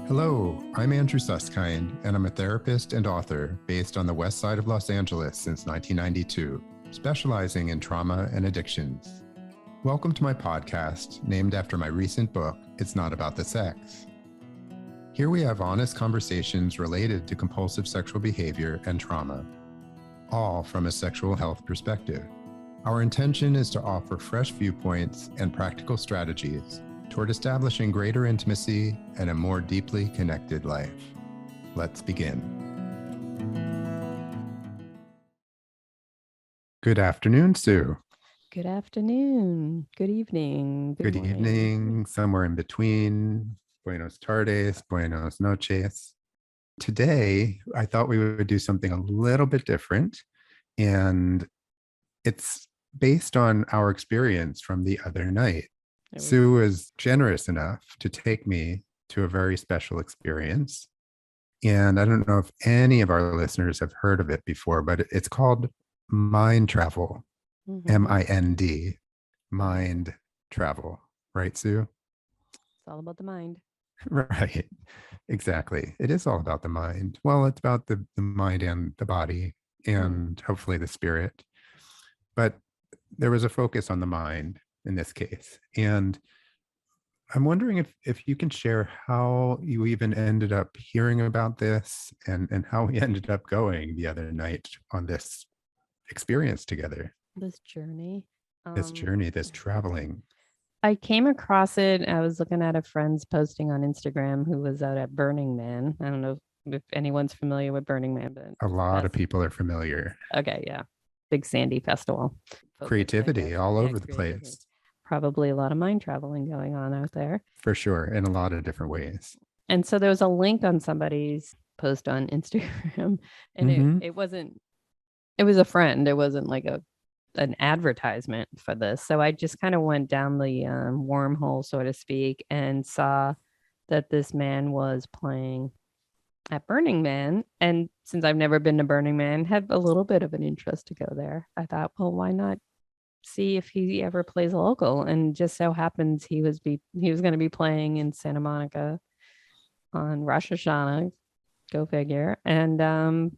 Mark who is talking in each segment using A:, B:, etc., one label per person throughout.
A: Hello, I'm Andrew Susskind, and I'm a therapist and author based on the west side of Los Angeles since 1992, specializing in trauma and addictions. Welcome to my podcast, named after my recent book, It's Not About the Sex. Here we have honest conversations related to compulsive sexual behavior and trauma, all from a sexual health perspective. Our intention is to offer fresh viewpoints and practical strategies toward establishing greater intimacy and a more deeply connected life. Let's begin. Good afternoon, Sue.
B: Good afternoon. Good evening.
A: Good
B: morning.
A: evening, somewhere in between. Buenos tardes, buenos noches. Today, I thought we would do something a little bit different, and it's based on our experience from the other night. Sue was generous enough to take me to a very special experience. And I don't know if any of our listeners have heard of it before, but it's called MindTravel, M-I-N-D, Mind Travel. Right, Sue?
B: It's all about the mind.
A: Right. Exactly. It is all about the mind. Well, it's about the mind and the body and hopefully the spirit. But there was a focus on the mind in this case. And I'm wondering if you can share how you even ended up hearing about this and how we ended up going the other night on this experience together.
B: This journey.
A: This traveling.
B: I came across it. I was looking at a friend's posting on Instagram who was out at Burning Man. I don't know if anyone's familiar with Burning Man, but
A: a lot of people are familiar.
B: Okay, yeah. Big Sandy festival.
A: Creativity all over the place.
B: Probably a lot of mind traveling going on out there.
A: For sure, in a lot of different ways.
B: And so there was a link on somebody's post on Instagram, and it wasn't, it was a friend. It wasn't like an advertisement for this. So I just kind of went down the wormhole, so to speak, and saw that this man was playing at Burning Man. And since I've never been to Burning Man, had a little bit of an interest to go there. I thought, well, why not see if he ever plays local? And just so happens he was going to be playing in Santa Monica on Rosh Hashanah. Go figure. And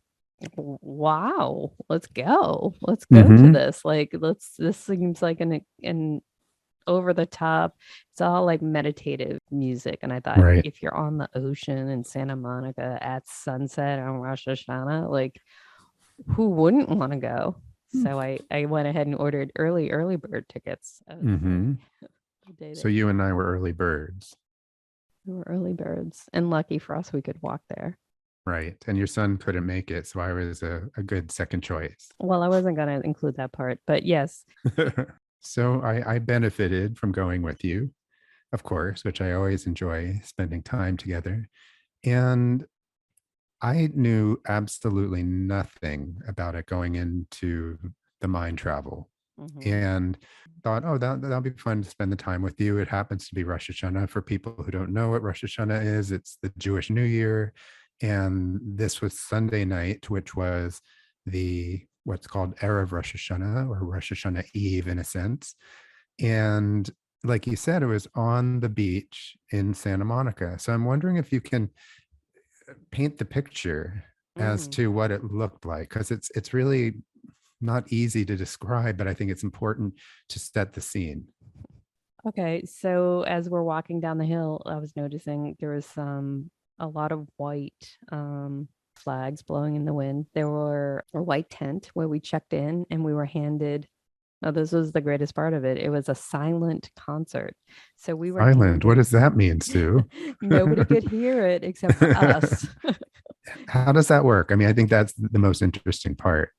B: wow, let's go to this. Like, this seems like an over the top. It's all like meditative music. And I thought, if you're on the ocean in Santa Monica at sunset on Rosh Hashanah, like, who wouldn't want to go? So I went ahead and ordered early bird tickets.
A: So you and I were early birds.
B: We were early birds, and lucky for us, we could walk there.
A: Right. And your son couldn't make it, so I was a good second choice.
B: Well, I wasn't going to include that part, but yes.
A: So I benefited from going with you, of course, which I always enjoy spending time together. And I knew absolutely nothing about it going into the mind travel. And thought, oh, that'll be fun to spend the time with you. It happens to be Rosh Hashanah. For people who don't know what Rosh Hashanah is, it's the Jewish New Year. And this was Sunday night, which was what's called Erev Rosh Hashanah, or Rosh Hashanah Eve in a sense. And like you said, it was on the beach in Santa Monica. So I'm wondering if you can paint the picture as to what it looked like, because it's really not easy to describe, but I think it's important to set the scene.
B: Okay, so as we're walking down the hill, I was noticing there was a lot of white flags blowing in the wind. There were a white tent where we checked in, and we were handed, this was the greatest part of it, it was a silent concert. So we were
A: silent. What does that mean, Sue?
B: Nobody could hear it except for us.
A: How does that work? I mean, I think that's the most interesting part.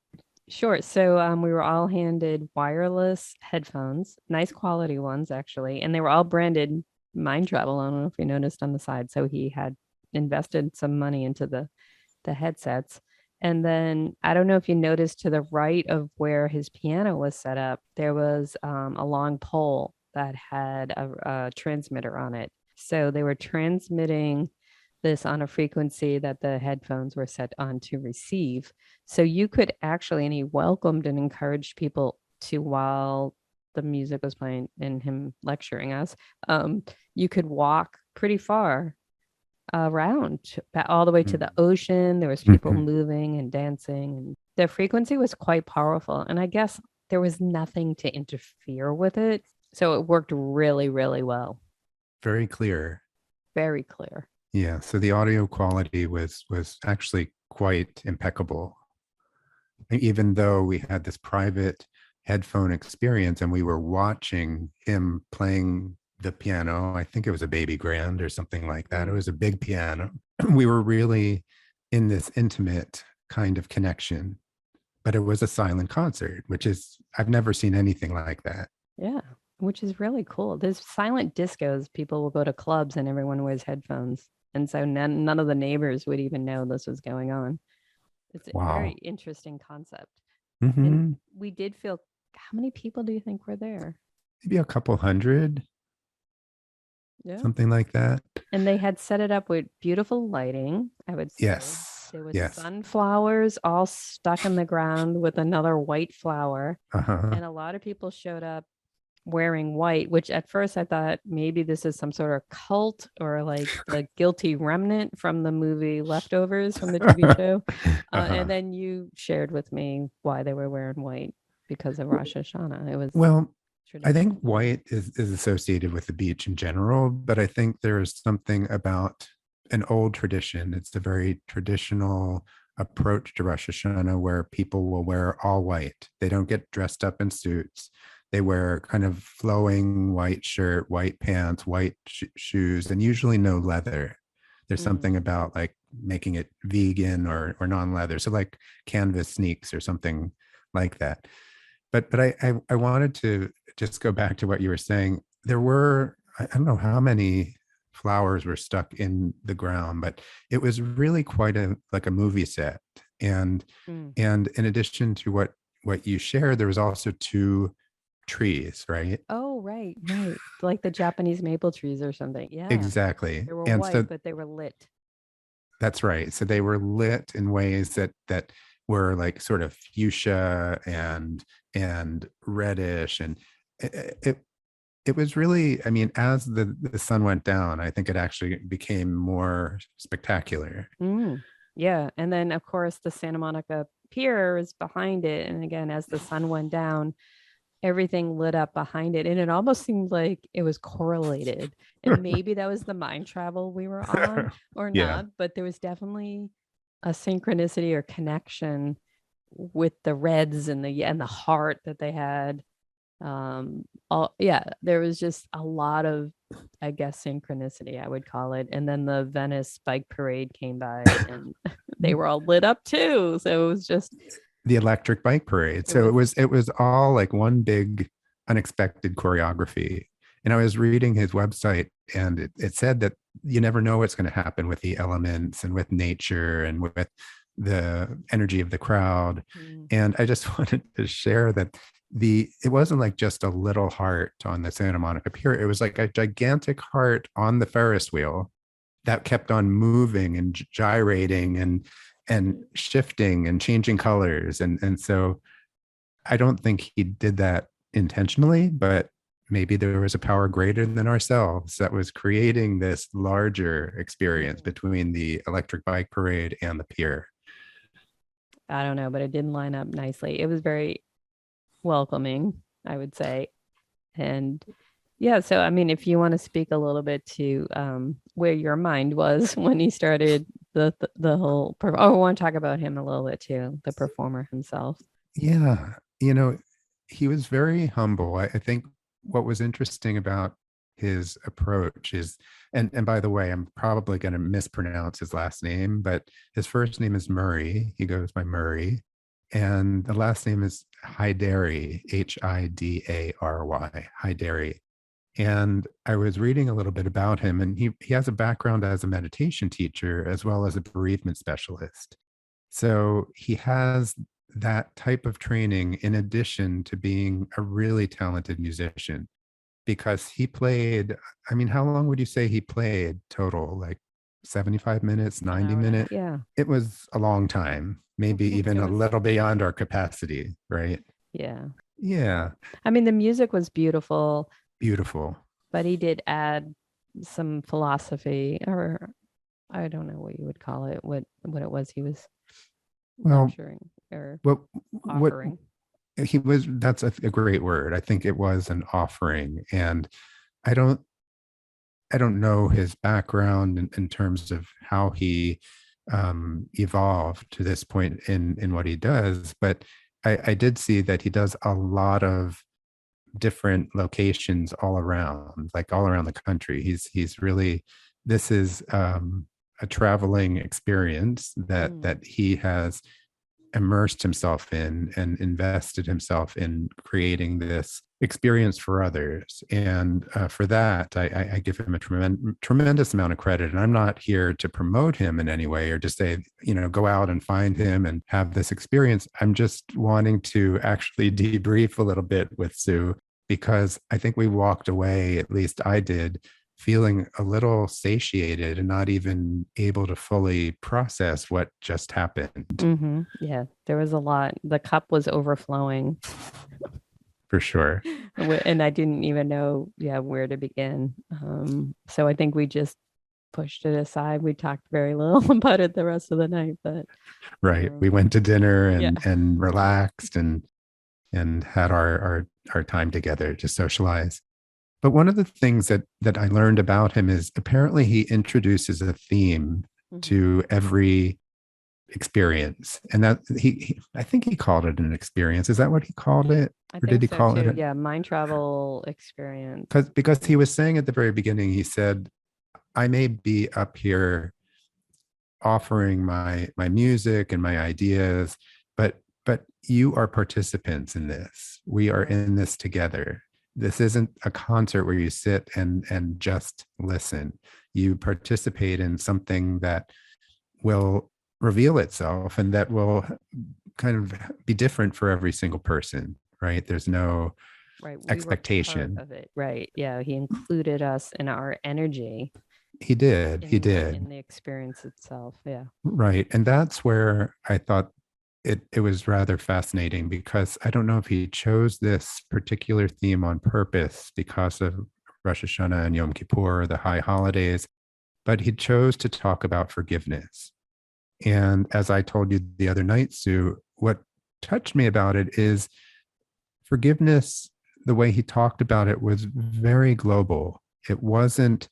B: Sure. So we were all handed wireless headphones, nice quality ones, actually. And they were all branded MindTravel. I don't know if you noticed on the side. So he had invested some money into the headsets. And then I don't know if you noticed, to the right of where his piano was set up, there was a long pole that had a transmitter on it. So they were transmitting this on a frequency that the headphones were set on to receive. So you could actually, and he welcomed and encouraged people to, while the music was playing and him lecturing us, you could walk pretty far around all the way to the ocean. There was people
A: Mhm.
B: moving and dancing, and the frequency was quite powerful. And I guess there was nothing to interfere with it. So it worked really, really well.
A: Very clear.
B: Very clear.
A: Yeah. So the audio quality was actually quite impeccable, even though we had this private headphone experience and we were watching him playing the piano. I think it was a baby grand or something like that. It
B: Mm.
A: was a big piano. We were really in this intimate kind of connection, but it was a silent concert, which is, I've never seen anything like that.
B: Yeah, which is really cool. There's silent discos. People will go to clubs and everyone wears headphones. And so none of the neighbors would even know this was going on. It's a very
A: Wow.
B: interesting concept. And
A: Hmm.
B: we did feel, how many people do you think were there?
A: Maybe a couple hundred,
B: Yeah.
A: something like that.
B: And they had set it up with beautiful lighting, I would say.
A: Yes.
B: There was
A: Yes.
B: sunflowers all stuck in the ground with another white flower.
A: Uh-huh.
B: And a lot of people showed up wearing white, which at first I thought maybe this is some sort of cult or like the guilty remnant from the movie Leftovers from the TV show. And
A: Uh-huh.
B: then you shared with me why they were wearing white because of Rosh Hashanah. It was
A: Well, I
B: tradition.
A: think white is associated with the beach in general, but I think there is something about an old tradition. It's a very traditional approach to Rosh Hashanah where people will wear all white. They don't get dressed up in suits. They wear kind of flowing white shirt, white pants, white shoes, and usually no leather. There's
B: Mm.
A: something about like making it vegan or non-leather. So like canvas sneaks or something like that. But I wanted to just go back to what you were saying. There were, I don't know how many flowers were stuck in the ground, but it was really quite a like a movie set. And
B: Mm.
A: and in addition to what you shared, there was also two trees, right?
B: Oh, right, right. Like the Japanese maple trees or something. Yeah.
A: Exactly.
B: They were
A: And
B: white,
A: so
B: but they were lit.
A: that's right. So they were lit in ways that were like sort of fuchsia and reddish, and it it was really, I mean, as the sun went down, I think it actually became more spectacular.
B: Mm. Yeah. And then, of course, the Santa Monica Pier is behind it. And again, as the sun went down, everything lit up behind it. And it almost seemed like it was correlated. And maybe that was the mind travel we were on or
A: Yeah.
B: not, but there was definitely a synchronicity or connection with the reds and the heart that they had. All yeah, there was just a lot of, I guess, synchronicity, I would call it. And then the Venice bike parade came by and they were all lit up too. So it was just,
A: The electric bike parade.
B: it
A: So
B: was,
A: it was all like one big unexpected choreography. And I was reading his website and it said that you never know what's going to happen with the elements and with nature and with the energy of the crowd.
B: mm,
A: And I just wanted to share that it wasn't like just a little heart on the Santa Monica Pier. It was like a gigantic heart on the Ferris wheel that kept on moving and gyrating and shifting and changing colors. And so I don't think he did that intentionally, but maybe there was a power greater than ourselves that was creating this larger experience
B: mm.
A: between the electric bike parade and the pier.
B: I don't know, but it didn't line up nicely. It was very welcoming, I would say. And yeah, so I mean, if you want to speak a little bit to where your mind was when he started the whole, I want to talk about him a little bit too, the performer himself.
A: Yeah, he was very humble. I think what was interesting about his approach is, and by the way, I'm probably going to mispronounce his last name, but his first name is Murray. He goes by Murray, and the last name is Hidary, Hidary, Hidary. And I was reading a little bit about him, and he has a background as a meditation teacher as well as a bereavement specialist. So he has that type of training in addition to being a really talented musician because he played, I mean, how long would you say he played total? Like 75 minutes,
B: An
A: 90
B: hour and a half.
A: minutes?
B: Yeah.
A: It was a long time, maybe even
B: It
A: a
B: was,
A: little beyond our capacity, right?
B: yeah.
A: Yeah,
B: I mean, the music was beautiful,
A: beautiful.
B: but he did add some philosophy or I don't know what you would call it, what it was he was
A: Well,
B: lecturing or
A: what
B: offering.
A: he was, that's a great word. I think it was an offering. And I don't, I don't know his background in terms of how he evolved to this point in what he does, but I did see that he does a lot of different locations all around, like all around the country. He's really, this is a traveling experience that he has immersed himself in and invested himself in creating this experience for others. And for that, I give him a tremendous amount of credit. And I'm not here to promote him in any way or just say, go out and find him and have this experience. I'm just wanting to actually debrief a little bit with Sue, because I think we walked away, at least I did, feeling a little satiated and not even able to fully process what just happened.
B: Yeah, there was a lot. The cup was overflowing.
A: For sure.
B: And I didn't even know, where to begin. So I think we just pushed it aside. We talked very little about it the rest of the night, but
A: Right. We went to dinner
B: yeah.
A: and relaxed and had our time together to socialize. But one of the things that I learned about him is apparently he introduces a theme to every experience, and that I think he called it an experience. Is that what he called it?
B: I
A: Or did
B: think
A: he
B: so
A: call
B: too.
A: it?
B: Yeah, MindTravel Experience.
A: Because he was saying at the very beginning, he said, I may be up here offering my music and my ideas, but you are participants in this. We are in this together. This isn't a concert where you sit and just listen. You participate in something that will reveal itself and that will kind of be different for every single person, right? There's no
B: Right. We were part
A: expectation.
B: of it. Right. Yeah. He included us in our energy
A: He did. He
B: in
A: did.
B: the experience itself. Yeah.
A: Right. And that's where I thought it was rather fascinating, because I don't know if he chose this particular theme on purpose because of Rosh Hashanah and Yom Kippur, the high holidays, but he chose to talk about forgiveness. And as I told you the other night, Sue, what touched me about it is forgiveness. The way he talked about it was very global. It wasn't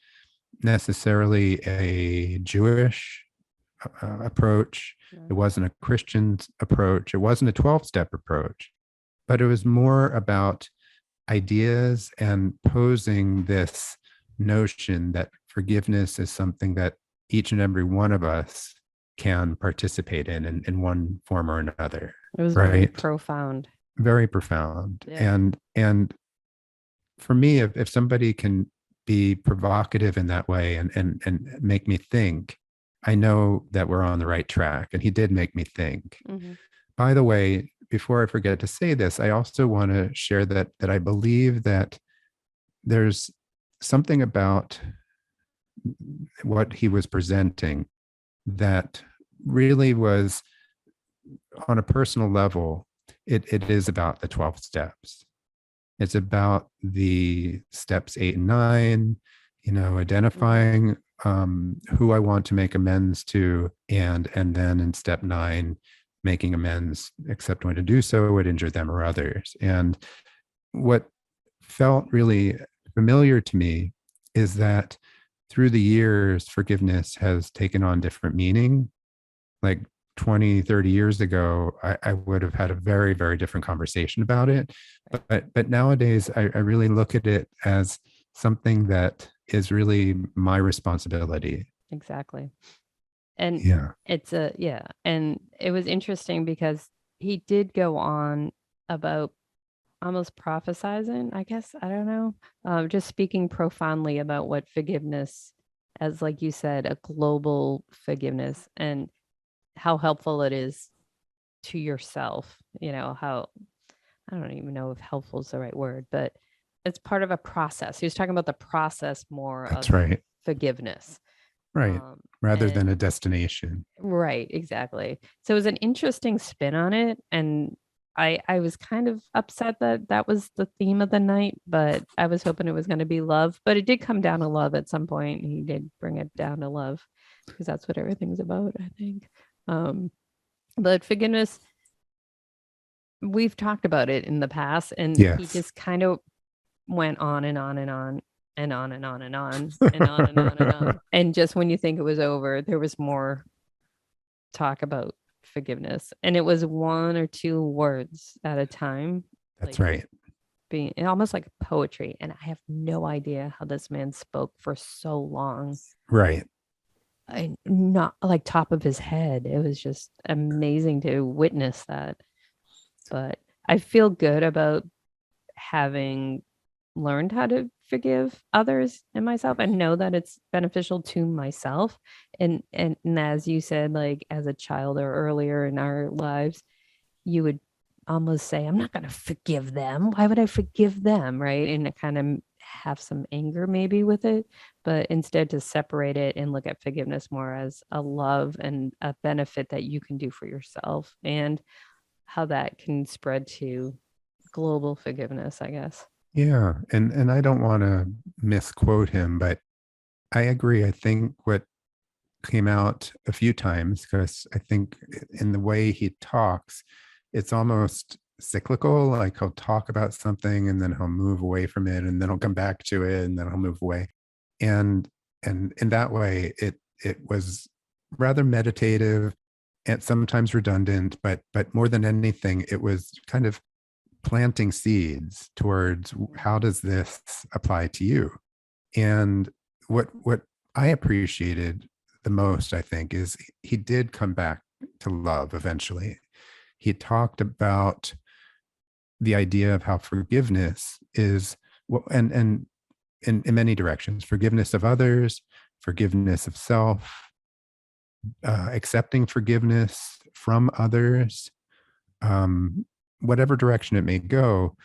A: necessarily a Jewish approach. It wasn't a Christian approach. It wasn't a 12-step approach, but it was more about ideas and posing this notion that forgiveness is something that each and every one of us can participate in one form or another.
B: It was very
A: Right.
B: profound.
A: Very profound.
B: Yeah.
A: And for me, if somebody can be provocative in that way and make me think, I know that we're on the right track. And he did make me think. By the way, before I forget to say this, I also want to share that I believe that there's something about what he was presenting that really was, on a personal level, it is about the 12 steps. It's about the steps 8 and 9, identifying who I want to make amends to, and then in step 9, making amends, except when to do so would injure them or others. And what felt really familiar to me is that through the years, forgiveness has taken on different meaning. Like 20, 30 years ago, I would have had a very, very different conversation about it. But nowadays, I really look at it as something that is really my responsibility.
B: Exactly. And
A: Yeah.
B: and it was interesting because he did go on about almost prophesizing, I guess, I don't know, just speaking profoundly about what forgiveness, as like you said, a global forgiveness, and how helpful it is to yourself. How, I don't even know if helpful is the right word, but it's part of a process. He was talking about the process more
A: That's
B: of
A: right.
B: forgiveness.
A: Right. Rather than
B: And
A: a destination.
B: right, exactly. So it was an interesting spin on it. And I was kind of upset that that was the theme of the night, but I was hoping it was going to be love. But it did come down to love at some point. He did bring it down to love because that's what everything's about, I think. Um, but forgiveness, we've talked about it in the past, and he
A: Yes.
B: just kind of went on and on and on and on and on and on and on and on and on. And just when you think it was over, there was more talk about forgiveness. And it was one or two words at a time,
A: That's
B: like
A: right.
B: being almost like poetry. And I have no idea how this man spoke for so long.
A: Right.
B: I not like top of his head. It was just amazing to witness that. But I feel good about having learned how to forgive others and myself and know that it's beneficial to myself. And as you said, like as a child or earlier in our lives, you would almost say, I'm not going to forgive them. Why would I forgive them? Right. And it kind of have some anger maybe with it, but instead to separate it and look at forgiveness more as a love and a benefit that you can do for yourself, and how that can spread to global forgiveness, I guess.
A: Yeah. And I don't want to misquote him, but I agree. I think what came out a few times, because I think in the way he talks, it's almost cyclical. Like he'll talk about something and then he'll move away from it and then he'll come back to it and then he'll move away. And and in that way it was rather meditative and sometimes redundant, but more than anything, it was kind of planting seeds towards how does this apply to you. And what I appreciated the most, I think, is he did come back to love eventually. He talked about the idea of how forgiveness is well, and in many directions, forgiveness of others, forgiveness of self, accepting forgiveness from others, um, whatever direction it may go,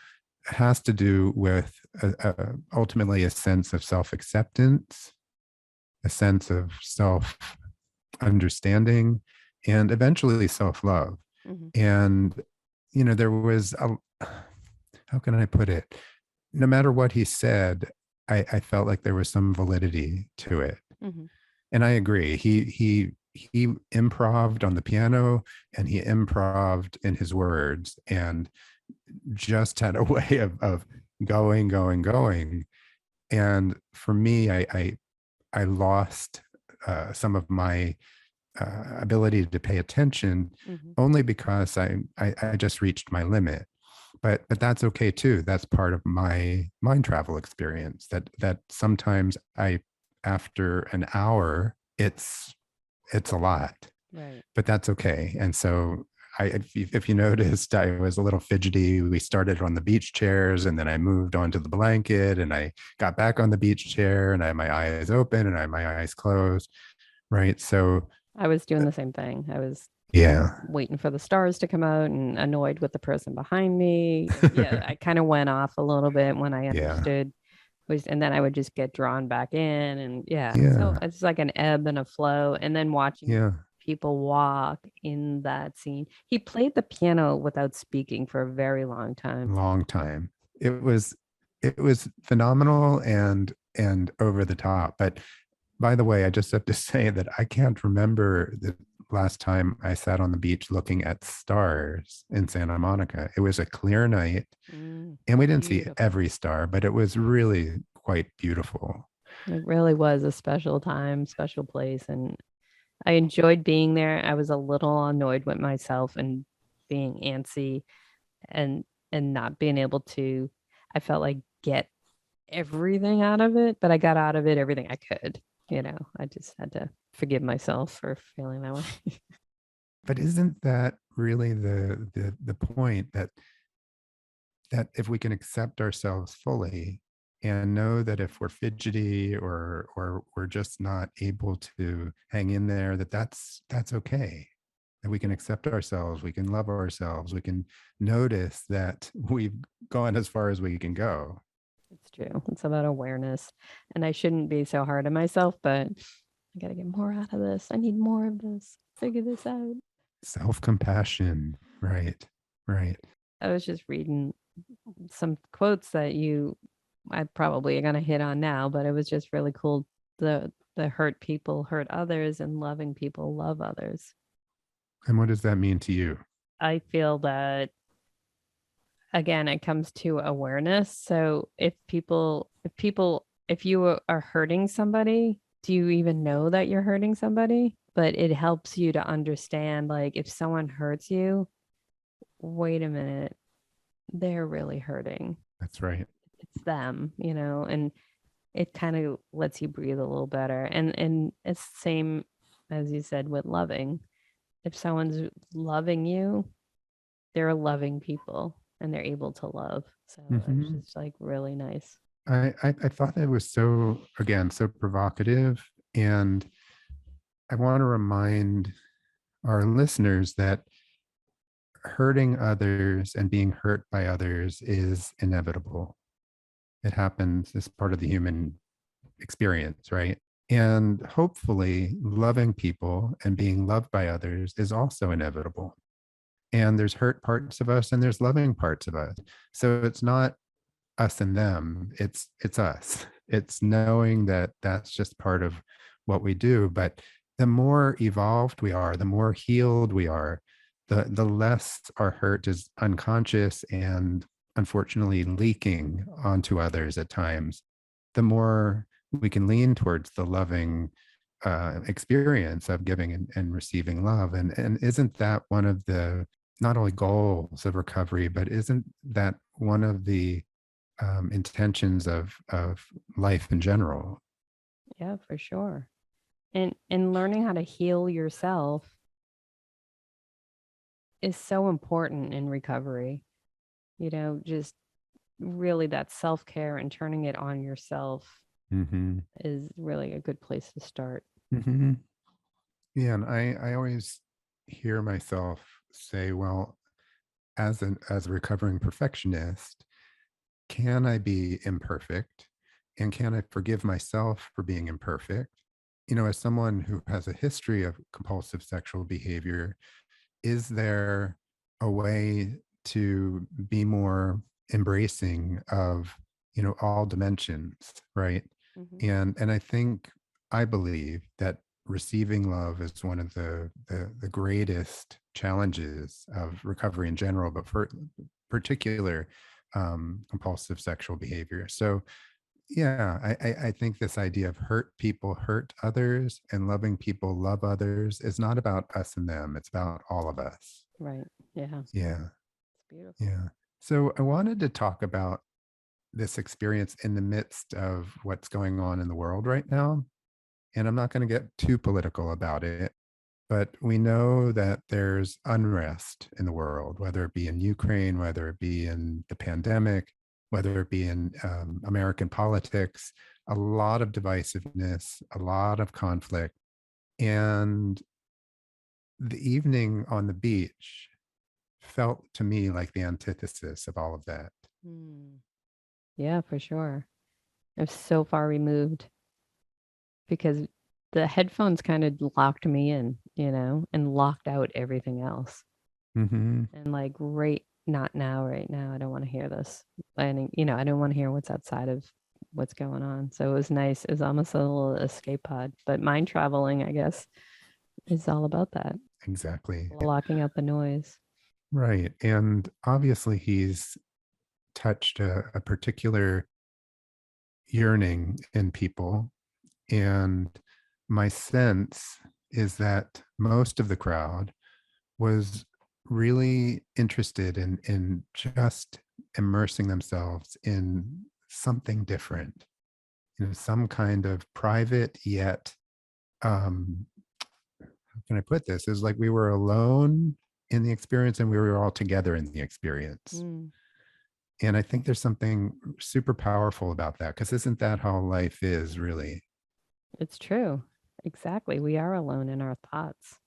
A: has to do with ultimately a sense of self acceptance, a sense of self understanding, and eventually self love.
B: Mm-hmm.
A: And, there was a, how can I put it? No matter what he said, I felt like there was some validity to it.
B: Mm-hmm.
A: And I agree. He improved on the piano and he improved in his words and just had a way of going, going, going. And for me, I lost some of my ability to pay attention
B: Mm-hmm.
A: only because I just reached my limit. But that's okay too. That's part of my mind travel experience. That sometimes after an hour, it's a lot,
B: Right.
A: but that's okay. And so if you noticed, I was a little fidgety. We started on the beach chairs and then I moved onto the blanket and I got back on the beach chair and I had my eyes open and I had my eyes closed. Right. So,
B: I was doing the same thing. I was
A: yeah.
B: waiting for the stars to come out and annoyed with the person behind me. Yeah, I kind of went off a little bit when I
A: Yeah.
B: understood, and then I would just get drawn back in. And yeah, so
A: Yeah.
B: it's like an ebb and a flow. And then watching
A: Yeah.
B: people walk in that scene. He played the piano without speaking for a very long time.
A: Long time. It was phenomenal and over the top. But by the way, I just have to say that I can't remember the last time I sat on the beach looking at stars in Santa Monica. It was a clear night and we didn't see
B: Beautiful.
A: every star, but it was really quite beautiful.
B: It really was a special time, special place. And I enjoyed being there. I was a little annoyed with myself and being antsy and not being able to, I felt like, get everything out of it, but I got out of it everything I could. I just had to forgive myself for feeling that way.
A: But isn't that really the point that if we can accept ourselves fully and know that if we're fidgety or we're just not able to hang in there, that's okay, that we can accept ourselves, we can love ourselves, we can notice that we've gone as far as we can go.
B: It's true. It's about awareness. And I shouldn't be so hard on myself, but I got to get more out of this. I need more of this. Figure this out.
A: Self-compassion, right, right.
B: I was just reading some quotes that I probably are going to hit on now, but it was just really cool. The hurt people hurt others and loving people love others.
A: And what does that mean to you?
B: I feel that again, it comes to awareness. So if you are hurting somebody, do you even know that you're hurting somebody? But it helps you to understand, like, if someone hurts you, wait a minute, they're really hurting.
A: That's right.
B: It's them, and it kind of lets you breathe a little better. And it's the same as you said with loving. If someone's loving you, they're loving people and they're able to love. So it's
A: Hmm.
B: just like really nice.
A: I thought that was so, again, so provocative. And I want to remind our listeners that hurting others and being hurt by others is inevitable. It happens as part of the human experience, right? And hopefully, loving people and being loved by others is also inevitable. And there's hurt parts of us and there's loving parts of us. So it's not us and them, it's us. It's knowing that that's just part of what we do. But the more evolved we are, the more healed we are, the less our hurt is unconscious and unfortunately leaking onto others at times, the more we can lean towards the loving experience of giving and receiving love. And isn't that one of the not only goals of recovery, but isn't that one of the intentions of life in general?
B: Yeah, for sure. And learning how to heal yourself is so important in recovery. Just really that self-care and turning it on yourself
A: Hmm.
B: is really a good place to start.
A: Hmm. Yeah, and I always hear myself say, well, as a recovering perfectionist, can I be imperfect? And can I forgive myself for being imperfect? As someone who has a history of compulsive sexual behavior, is there a way to be more embracing of all dimensions, right?
B: Mm-hmm.
A: And I believe that receiving love is one of the greatest challenges of recovery in general, but for particular compulsive sexual behavior. So yeah, I think this idea of hurt people hurt others and loving people love others is not about us and them. It's about all of us.
B: Right. Yeah.
A: Yeah.
B: It's beautiful.
A: Yeah. So I wanted to talk about this experience in the midst of what's going on in the world right now. And I'm not going to get too political about it, but we know that there's unrest in the world, whether it be in Ukraine, whether it be in the pandemic, whether it be in American politics, a lot of divisiveness, a lot of conflict. And the evening on the beach felt to me like the antithesis of all of that.
B: Mm. Yeah, for sure. I'm so far removed because the headphones kind of locked me in, and locked out everything else.
A: Hmm.
B: And like, not now, right now, I don't want to hear this. And, I don't want to hear what's outside of what's going on. So it was nice. It was almost a little escape pod, but mind traveling, I guess, is all about that,
A: Exactly.
B: blocking out the noise.
A: Right. And obviously, he's touched a particular yearning in people. And my sense is that most of the crowd was really interested in just immersing themselves in something different, some kind of private yet, how can I put this? It was like we were alone in the experience and we were all together in the experience.
B: Mm,
A: And I think there's something super powerful about that because isn't that how life is really?
B: it's true. Exactly. We are alone in our thoughts,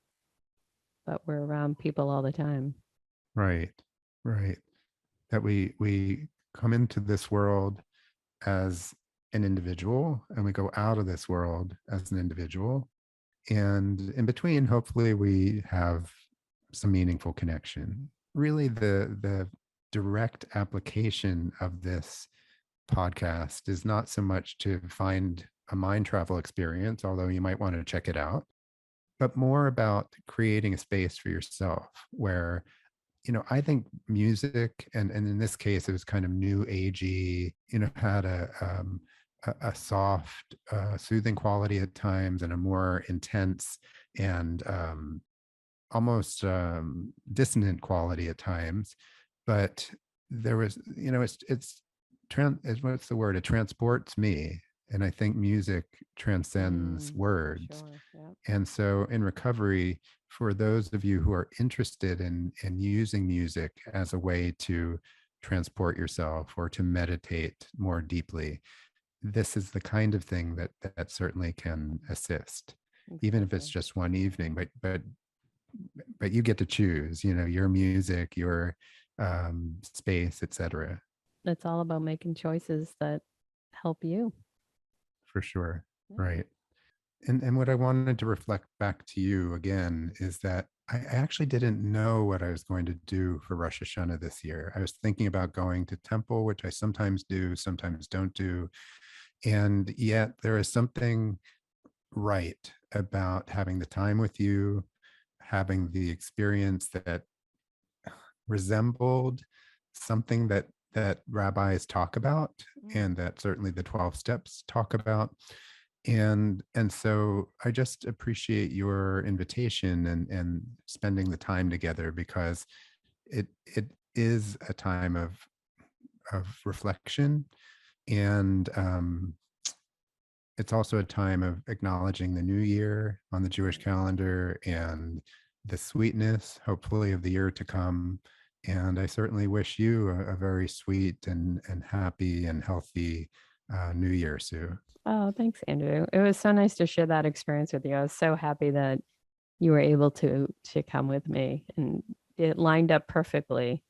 B: but we're around people all the time.
A: Right. Right. That we come into this world as an individual and we go out of this world as an individual. And in between, hopefully we have some meaningful connection. Really the direct application of this podcast is not so much to find a mind travel experience, although you might want to check it out, but more about creating a space for yourself where, I think music, and in this case, it was kind of new agey, had a soft, soothing quality at times and a more intense and almost dissonant quality at times. But there was, what's the word? It transports me. And I think music transcends words.
B: Sure. Yeah.
A: And so in recovery, for those of you who are interested in using music as a way to transport yourself or to meditate more deeply, this is the kind of thing that certainly can assist, even if it's
B: Exactly.
A: just one evening. But you get to choose, your music, your space, etc.
B: It's all about making choices that help you.
A: For sure.
B: Yeah.
A: Right. And what I wanted to reflect back to you again is that I actually didn't know what I was going to do for Rosh Hashanah this year. I was thinking about going to temple, which I sometimes do, sometimes don't do. And yet there is something right about having the time with you, having the experience that resembled something that rabbis talk about, and that certainly the 12 steps talk about. And so I just appreciate your invitation and spending the time together, because it is a time of reflection, and it's also a time of acknowledging the new year on the Jewish calendar and the sweetness, hopefully, of the year to come. And I certainly wish you a very sweet and happy and healthy new year, Sue.
B: Oh, thanks, Andrew. It was so nice to share that experience with you. I was so happy that you were able to come with me, and it lined up perfectly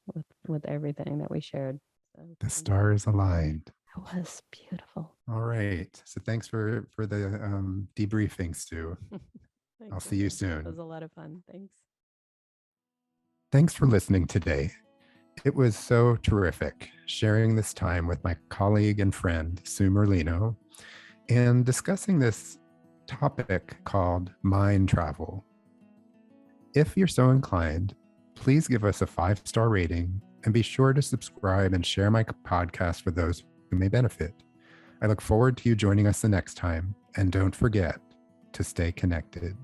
B: with everything that we shared. So
A: The stars aligned.
B: it was beautiful.
A: All right. So thanks for the debriefing, Sue.
B: Thanks,
A: I'll see you
B: Andrew. It
A: soon.
B: was a lot of fun. Thanks.
A: Thanks for listening today. It was so terrific sharing this time with my colleague and friend, Sue Merlino, and discussing this topic called mind travel. If you're so inclined, please give us a 5-star rating and be sure to subscribe and share my podcast for those who may benefit. I look forward to you joining us the next time, and don't forget to stay connected.